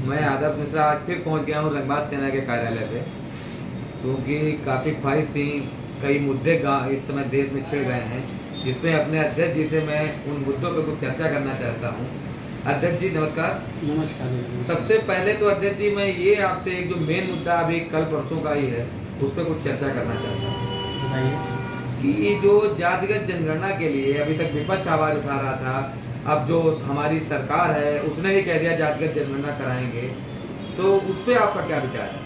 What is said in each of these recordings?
मैं आदर्श मिश्रा आज फिर पहुंच गया हूं रंगबाज सेना के कार्यालय पे, क्योंकि काफ़ी ख्वाहिश थी। कई मुद्दे इस समय देश में छिड़ गए हैं, जिसमें अपने अध्यक्ष जी से मैं उन मुद्दों पर कुछ चर्चा करना चाहता हूं। अध्यक्ष जी नमस्कार। नमस्कार। सबसे पहले तो अध्यक्ष जी मैं ये आपसे एक जो मेन मुद्दा अभी कल परसों का ही है उस पर कुछ चर्चा करना चाहता हूँ कि जो जातिगत जनगणना के लिए अभी तक विपक्ष आवाज़ उठा रहा था, अब जो हमारी सरकार है उसने ही कह दिया जातिगत जनगणना कराएंगे, तो उस पर आपका क्या विचार है?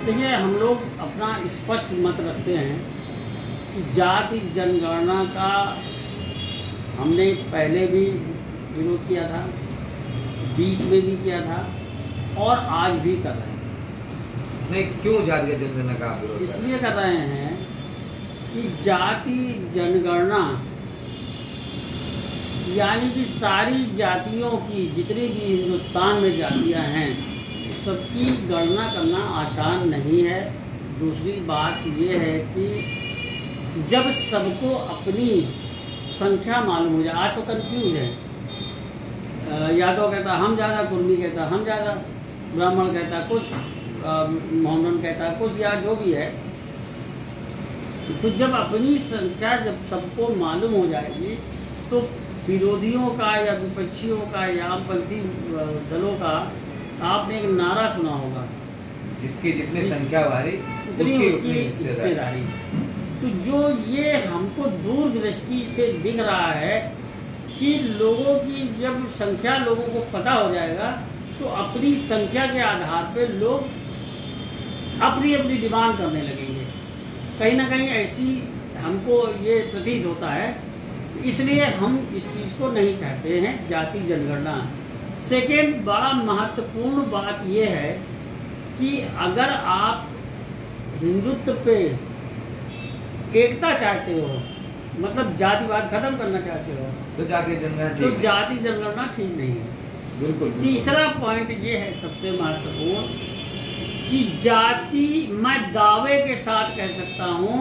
देखिए, हम लोग अपना स्पष्ट मत रखते हैं कि जाति जनगणना का हमने पहले भी विरोध किया था, बीच में भी किया था और आज भी कर रहे हैं। नहीं, क्यों जातिगत जनगणना का विरोध? इसलिए कर रहे हैं कि जाति जनगणना यानी कि सारी जातियों की, जितनी भी हिंदुस्तान में जातियां हैं, सबकी गणना करना आसान नहीं है। दूसरी बात ये है कि जब सबको अपनी संख्या मालूम हो जाए, आज तो कंफ्यूज है, यादव कहता हम ज़्यादा, कुर्मी कहता हम ज़्यादा, ब्राह्मण कहता कुछ, मोहम्मदन कहता कुछ, या जो भी है, तो जब अपनी संख्या जब सबको मालूम हो जाएगी तो विरोधियों का या विपक्षियों का या वामपंथी दलों का आपने एक नारा सुना होगा, जिसकी जितनी संख्या भारी उसकी हिस्सेदारी। तो जो ये हमको दूरदृष्टि से दिख रहा है कि लोगों की जब संख्या लोगों को पता हो जाएगा तो अपनी संख्या के आधार पर लोग अपनी अपनी डिमांड करने लगेंगे। कहीं ना कहीं ऐसी हमको ये प्रतीत होता है, इसलिए हम इस चीज़ को नहीं चाहते हैं, जाति जनगणना। सेकेंड बड़ा महत्वपूर्ण बात यह है कि अगर आप हिंदुत्व पे एकता चाहते हो, मतलब जातिवाद खत्म करना चाहते हो, तो जाति जनगणना ठीक नहीं है। बिल्कुल। तीसरा पॉइंट ये है सबसे महत्वपूर्ण कि जाति, मैं दावे के साथ कह सकता हूँ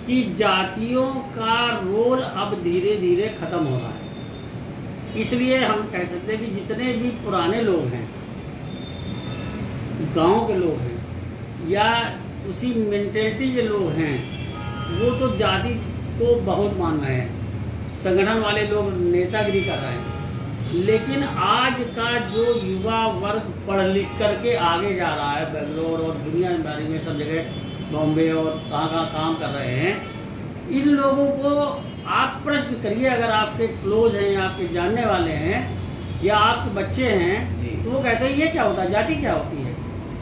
कि जातियों का रोल अब धीरे धीरे खत्म हो रहा है। इसलिए हम कह सकते हैं कि जितने भी पुराने लोग हैं, गांव के लोग हैं, या उसी मेंटेलिटी के लोग हैं, वो तो जाति को बहुत मान रहे हैं, संगठन वाले लोग नेतागिरी कर रहे हैं। लेकिन आज का जो युवा वर्ग पढ़ लिख करके आगे जा रहा है, बेंगलोर और दुनियादारी में सब जगह, बॉम्बे और कहाँ काम कर रहे हैं, इन लोगों को आप प्रश्न करिए, अगर आपके क्लोज हैं या आपके जानने वाले हैं या आपके बच्चे हैं, तो वो कहते हैं ये क्या होता है, जाति क्या होती है।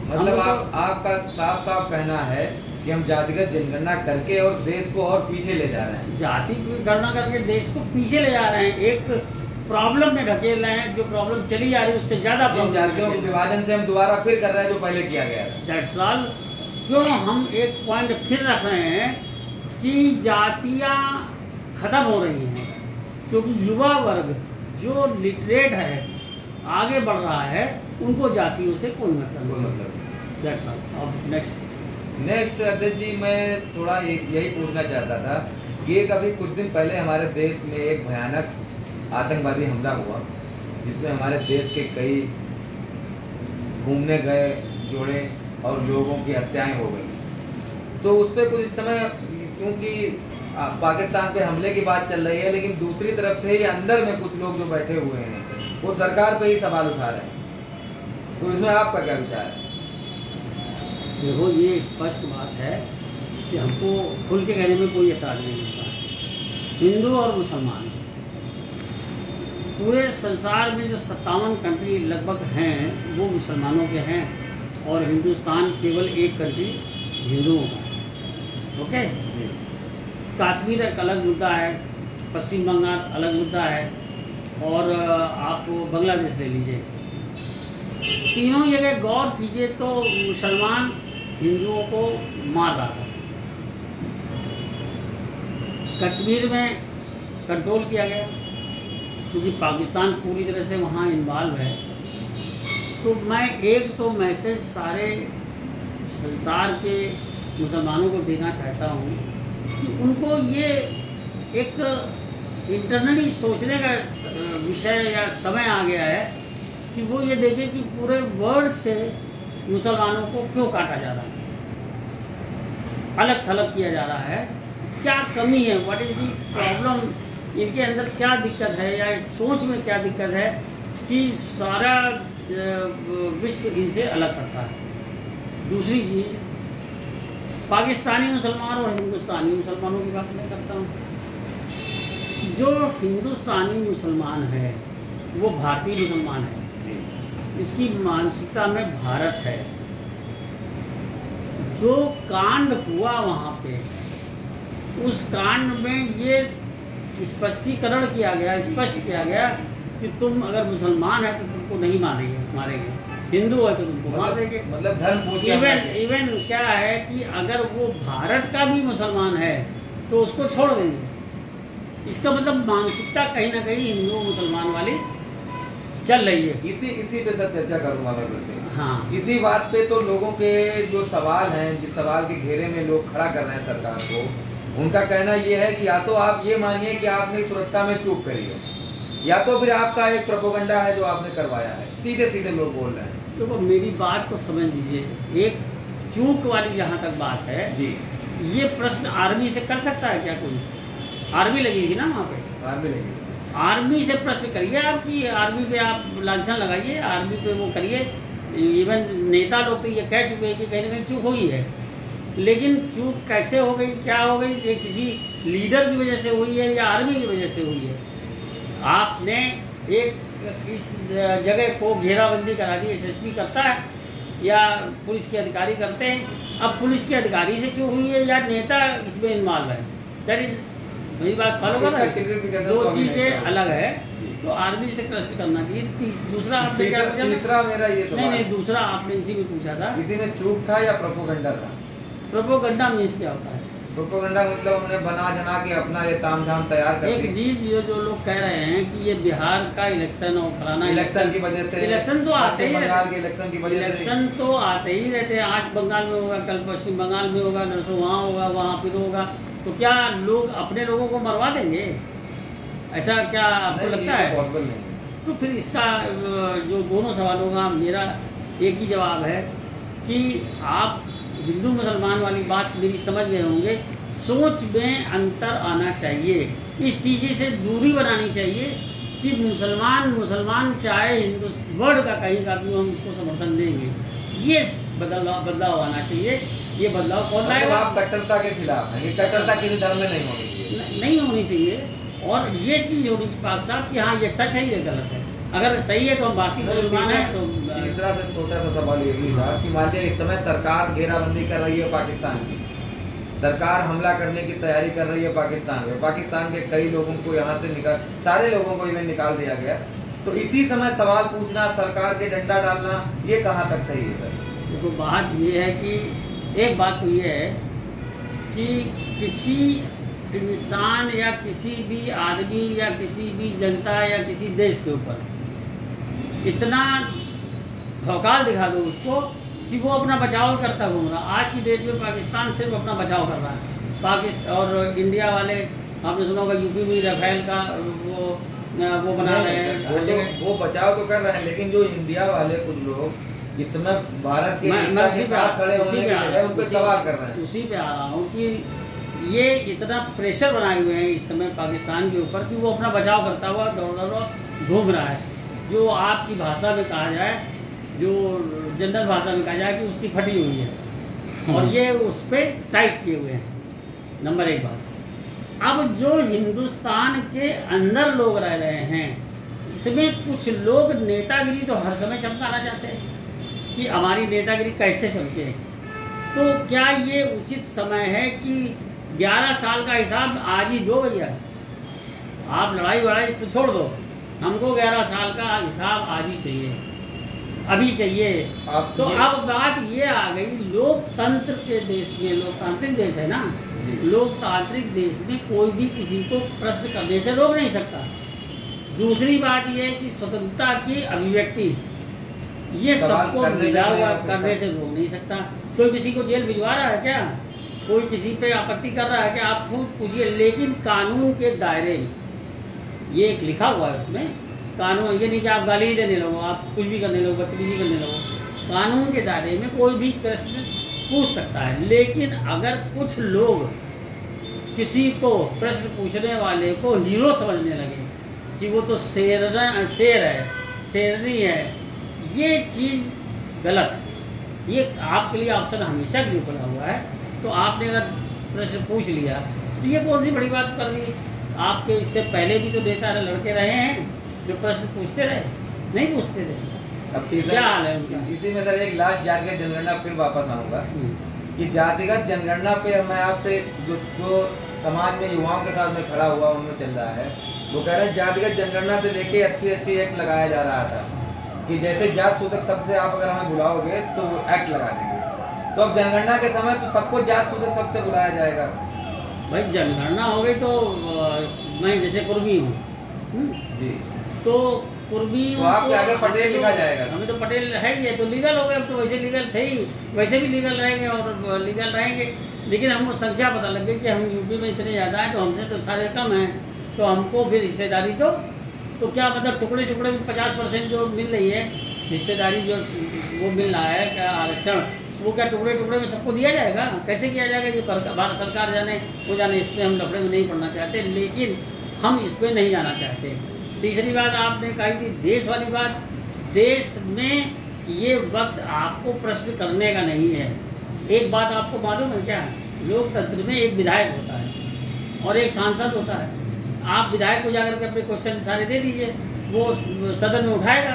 मतलब आपका साफ साफ कहना है कि हम जातिगत जनगणना करके और देश को और पीछे ले जा रहे हैं। जाति गणना करके देश को पीछे ले जा रहे हैं, एक प्रॉब्लम में ढकेल रहे हैं। जो प्रॉब्लम चली जा रही है उससे ज़्यादा प्रॉब्लम, जातियों के विभाजन से हम दोबारा फिर कर रहे हैं जो पहले किया गया था। That's all. क्यों हम एक पॉइंट फिर रख रहे हैं कि जातियाँ खत्म हो रही हैं, क्योंकि युवा वर्ग जो लिटरेट है, आगे बढ़ रहा है, उनको जातियों से कोई मतलब नहीं। That's all. अब नेक्स्ट अध्यक्ष जी, मैं थोड़ा यही पूछना चाहता था कि एक अभी कुछ दिन पहले हमारे देश में एक भयानक आतंकवादी हमला हुआ, जिसमें हमारे देश के कई घूमने गए जोड़े और लोगों की हत्याएं हो गई। तो उस पर कुछ समय, क्योंकि पाकिस्तान पे हमले की बात चल रही है, लेकिन दूसरी तरफ से ही अंदर में कुछ लोग जो बैठे हुए हैं वो सरकार पे ही सवाल उठा रहे हैं, तो इसमें आपका क्या विचार है? देखो, ये स्पष्ट बात है कि हमको खुल के कहने में कोई एतराज़ नहीं होता। हिंदू और मुसलमान पूरे संसार में जो 57 कंट्री लगभग हैं वो मुसलमानों के हैं, और हिंदुस्तान केवल एक कंट्री हिंदुओं का है। ओके, कश्मीर एक अलग मुद्दा है, पश्चिम बंगाल अलग मुद्दा है, और आप बांग्लादेश ले लीजिए। तीनों जगह गौर कीजिए तो मुसलमान हिंदुओं को मार रहा था। कश्मीर में कंट्रोल किया गया, क्योंकि पाकिस्तान पूरी तरह से वहाँ इन्वॉल्व है। तो मैं एक तो मैसेज सारे संसार के मुसलमानों को देना चाहता हूँ कि उनको ये एक इंटरनली सोचने का विषय या समय आ गया है कि वो ये देखे कि पूरे वर्ल्ड से मुसलमानों को क्यों काटा जा रहा है, अलग थलग किया जा रहा है, क्या कमी है, व्हाट इज दी प्रॉब्लम, इनके अंदर क्या दिक्कत है या इस सोच में क्या दिक्कत है कि सारा विश्व इनसे अलग करता है। दूसरी चीज़, पाकिस्तानी मुसलमान और हिंदुस्तानी मुसलमानों की बात मैं करता हूँ। जो हिंदुस्तानी मुसलमान है वो भारतीय मुसलमान है, इसकी मानसिकता में भारत है। जो कांड हुआ वहाँ पे, उस कांड में ये स्पष्टीकरण किया गया, स्पष्ट किया गया कि तुम अगर मुसलमान है तो तुमको नहीं मारेंगे, हिंदू है तो तुमको मार देंगे। मतलब धर्म पूछ के इवन क्या है कि अगर वो भारत का भी मुसलमान है तो उसको छोड़ देंगे। इसका मतलब मानसिकता कहीं ना कहीं हिंदू मुसलमान वाली चल रही है। इसी पे सब चर्चा करूंगा मैं तुमसे। हाँ, इसी बात पे तो लोगों के जो सवाल हैं, जिस सवाल के घेरे में लोग खड़ा कर रहे हैं सरकार को, उनका कहना ये है कि या तो आप ये मानिए कि आपने सुरक्षा में चूक करी है, या तो फिर आपका एक प्रोपेगेंडा है जो आपने करवाया है। सीधे सीधे लोग बोल रहे हैं। तो मेरी बात को समझ लीजिए। एक चूक वाली जहाँ तक बात है जी, ये प्रश्न आर्मी से कर सकता है क्या कोई? आर्मी लगी थी ना वहाँ पे, आर्मी लगी। आर्मी से प्रश्न करिए आप कि आर्मी पे आप लांछन लगाइए, आर्मी पे वो करिए। इवन नेता लोग तो ये कह चुके हैं कि कहीं ना कहीं चूक हुई है, लेकिन चूक कैसे हो गई, क्या हो गई, ये किसी लीडर की वजह से हुई है या आर्मी की वजह से हुई है? आपने एक इस जगह को घेराबंदी करा दी, एसएसपी करता है या पुलिस के अधिकारी करते हैं। अब पुलिस के अधिकारी से चूक हुई है या नेता इसमें इन्वॉल्व है, दैट इज, मेरी बात फॉलो कर रहे हैं। दो चीज़ें अलग है, तो आर्मी से प्रश्न करना चाहिए। दूसरा आपने क्या पूछा? तीसरा मेरा ये सवाल नहीं, दूसरा आपने इसी में पूछा था, इसी में चूक था या प्रोपेगेंडा था? प्रोपेगेंडा मीन्स क्या होता है? प्रोपेगेंडा मतलब हमने बना जना के अपना ये तामझाम तैयार कर दी। एक चीज जो लोग कह रहे हैं कि ये बिहार का इलेक्शन और फलाना इलेक्शन की वजह से, इलेक्शन तो आते ही बंगाल के इलेक्शन की वजह से, इलेक्शन तो आते ही रहते हैं। आज बंगाल में होगा, कल पश्चिम बंगाल में होगा, नरसों वहाँ होगा, वहाँ फिर होगा, तो क्या लोग अपने लोगों को मरवा देंगे? ऐसा क्या आपको लगता है? पॉसिबल नहीं। तो फिर इसका जो दोनों सवालों का मेरा एक ही जवाब है कि आप हिंदू मुसलमान वाली बात मेरी समझ गए होंगे। सोच में अंतर आना चाहिए, इस चीज़ से दूरी बनानी चाहिए कि मुसलमान चाहे हिंदू वर्ल्ड का कहीं का भी हम उसको समर्थन देंगे, ये बदलाव आना चाहिए। ये बदलाव कौन लाएगा? आप कट्टरता के खिलाफ हैं, ये कट्टरता किसी धर्म में नहीं होनी चाहिए, नहीं होनी चाहिए। और ये चीज़ होनी चाहिए पाक साहब कि हाँ ये सच है, ये गलत है। अगर सही है तो हम बाकी मुसलमान है। तो तीसरा से छोटा सा सवाल ये भी था कि मान लिया इस समय सरकार घेराबंदी कर रही है पाकिस्तान की, सरकार हमला करने की तैयारी कर रही है पाकिस्तान में, पाकिस्तान के कई लोगों को यहाँ से सारे लोगों को इवन निकाल दिया गया, तो इसी समय सवाल पूछना, सरकार के डंडा डालना, ये कहाँ तक सही है सर? देखो बात ये है कि एक बात तो ये है कि किसी इंसान या किसी भी आदमी या किसी भी जनता या किसी देश के ऊपर इतना भौकाल दिखा दो उसको कि वो अपना बचाव करता घूम रहा। आज की डेट में पाकिस्तान सिर्फ अपना बचाव कर रहा है। पाकिस्तान और इंडिया वाले, आपने सुना होगा यूपी में राफेल का वो बना रहे हैं, वो बचाव तो कर रहे हैं, लेकिन जो इंडिया वाले कुछ लोग इस समय भारत के साथ खड़े होने की जगह उन पे सवाल कर रहे हैं। उसी पे आ रहा हूँ कि ये इतना प्रेशर बनाए हुए हैं इस समय पाकिस्तान के ऊपर कि वो अपना बचाव करता हुआ दौड़ घूम रहा है। जो आपकी भाषा में कहा जाए, जो जनरल भाषा में कहा जाए कि उसकी फटी हुई है और ये उस पर टाइट किए हुए हैं। नंबर एक बात। अब जो हिंदुस्तान के अंदर लोग रह रहे हैं, इसमें कुछ लोग नेतागिरी तो हर समय चमकाना चाहते हैं कि हमारी नेतागिरी कैसे चमके। तो क्या ये उचित समय है कि 11 साल का हिसाब आज ही दो भैया? आप लड़ाई वड़ाई तो छोड़ दो, हमको 11 साल का हिसाब आज ही चाहिए, अभी चाहिए। तो अब बात ये आ गई, लोकतंत्र के देश में, लोकतांत्रिक देश है ना, लोकतांत्रिक देश में कोई भी किसी को प्रश्न करने से रोक नहीं सकता। दूसरी बात ये है कि स्वतंत्रता की अभिव्यक्ति, ये सबको मिला हुआ करने से रोक नहीं सकता। कोई किसी को जेल भिजवा रहा है क्या? कोई किसी पे आपत्ति कर रहा है क्या? आप खुद पूछिए। लेकिन कानून के दायरे में, ये एक लिखा हुआ है उसमें, कानून ये नहीं कि आप गाली ही देने लगो, आप कुछ भी करने लगो, बदतमीजी करने लगो। कानून के दायरे में कोई भी प्रश्न पूछ सकता है। लेकिन अगर कुछ लोग किसी को प्रश्न पूछने वाले को हीरो समझने लगे कि वो तो शेर है, शेरनी है, ये चीज़ गलत है। ये आपके लिए ऑप्शन हमेशा के लिए खुला हुआ है। तो आपने अगर प्रश्न पूछ लिया तो ये कौन सी बड़ी बात कर दी? आपके इससे पहले भी तो नेता लड़के रहे हैं जो प्रश्न पूछते रहे, नहीं पूछते थे। अब तीसरा क्या हाल है उनका? इसी में सर एक लास्ट जातिगत जनगणना फिर वापस आऊँगा कि जातिगत जनगणना पे मैं आपसे जो समाज में युवाओं के साथ में खड़ा हुआ उनमें चल रहा है, वो कह रहे हैं जातिगत जनगणना से लेके SC/ST एक्ट लगाया जा रहा था कि जैसे जात सूचक शब्द से आप अगर हमें बुलाओगे तो एक्ट लगा देंगे। तो अब जनगणना के समय तो सबको जात सूचक शब्द से बुलाया जाएगा। भाई जनगणना हो गई तो मैं जैसे कुर्मी हूँ जी, तो कुर्मी तो आपके आगे पटेल लिखा जाएगा। हमें तो पटेल है ही है, तो लीगल हो गए। अब तो वैसे लीगल थे ही, वैसे भी लीगल रहेंगे और लीगल रहेंगे। लेकिन हमको संख्या पता लग गई कि हम यूपी में इतने ज़्यादा हैं, तो हमसे तो सारे कम हैं, तो हमको फिर हिस्सेदारी तो क्या मतलब टुकड़े टुकड़े में 50% जो मिल रही है हिस्सेदारी, जो वो मिल रहा है क्या आरक्षण, वो क्या टुकड़े टुकड़े में सबको दिया जाएगा? कैसे किया जाएगा? ये भारत सरकार जाने, वो जाने। इसमें हम लफड़े में नहीं पड़ना चाहते, लेकिन हम इसमें नहीं जाना चाहते। तीसरी बात आपने कही थी देश वाली बात। देश में ये वक्त आपको प्रश्न करने का नहीं है। एक बात आपको मालूम है क्या? लोकतंत्र में एक विधायक होता है और एक सांसद होता है। आप विधायक को जाकर के अपने क्वेश्चन सारे दे दीजिए, वो सदन में उठाएगा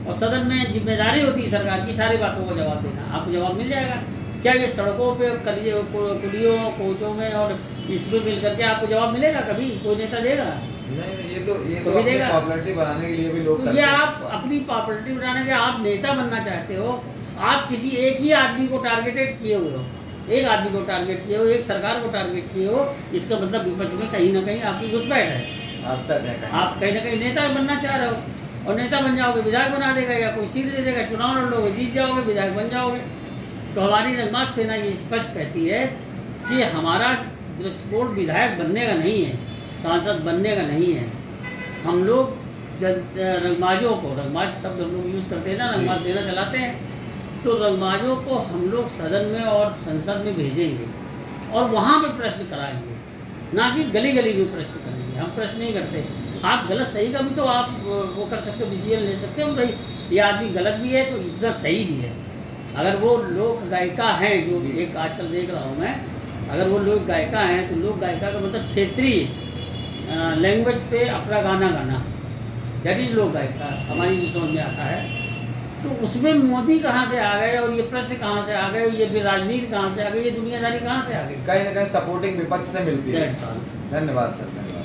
और सदन में जिम्मेदारी होती है सरकार की सारी बातों का जवाब देना, आपको जवाब मिल जाएगा। क्या ये सड़कों पे कुलियों कोचों में और इसमें मिल करके आपको जवाब मिलेगा? कभी कोई नेता देगा? नहीं, ये तो अपनी पॉपुलैरिटी बढ़ाने के लिए भी लोग तो ये आप अपनी पॉपुलैरिटी बढ़ाने के, आप नेता बनना चाहते हो, आप किसी एक ही आदमी को टारगेटेड किए हुए हो, एक आदमी को टारगेट किए हो, एक सरकार को टारगेट किए हो। इसका मतलब विपक्ष में कहीं ना कहीं आपकी घुसपैठ है। आप कहीं ना कहीं नेता बनना चाह रहे हो और नेता बन जाओगे, विधायक बना देगा या कोई सीट दे देगा, चुनाव लड़ लोगे, जीत जाओगे, विधायक बन जाओगे। तो हमारी रंगमास सेना ये स्पष्ट कहती है कि हमारा दृष्टिकोण विधायक बनने का नहीं है, सांसद बनने का नहीं है। हम लोग रंगबाजों को, रंगबाज शब्द हम लोग यूज़ करते हैं ना, रंगबाज सेना चलाते हैं, तो रंगबाजों को हम लोग सदन में और संसद में भेजेंगे और वहाँ पे प्रश्न कराएंगे, ना कि गली गली में प्रश्न करेंगे। हम प्रश्न नहीं करते। आप गलत सही का भी तो आप वो कर सकते हो, डिसीजन ले सकते हो भाई ये आदमी गलत भी है तो इतना सही भी है। अगर वो लोक गायिका हैं, जो एक आजकल देख रहा हूँ मैं, अगर वो लोक गायिका हैं तो लोक गायिका का मतलब क्षेत्रीय लैंग्वेज पे अपना गाना गाना, दैट इज लोक गायिका हमारी जो समझ में आता है। तो उसमें मोदी कहाँ से आ गए और ये प्रश्न कहाँ से आ गए, ये भी राजनीति कहाँ से आ गई, ये दुनियादारी कहाँ से आ गई? कहीं ना कहीं सपोर्टिंग विपक्ष से मिलती है। धन्यवाद सर, धन्यवाद।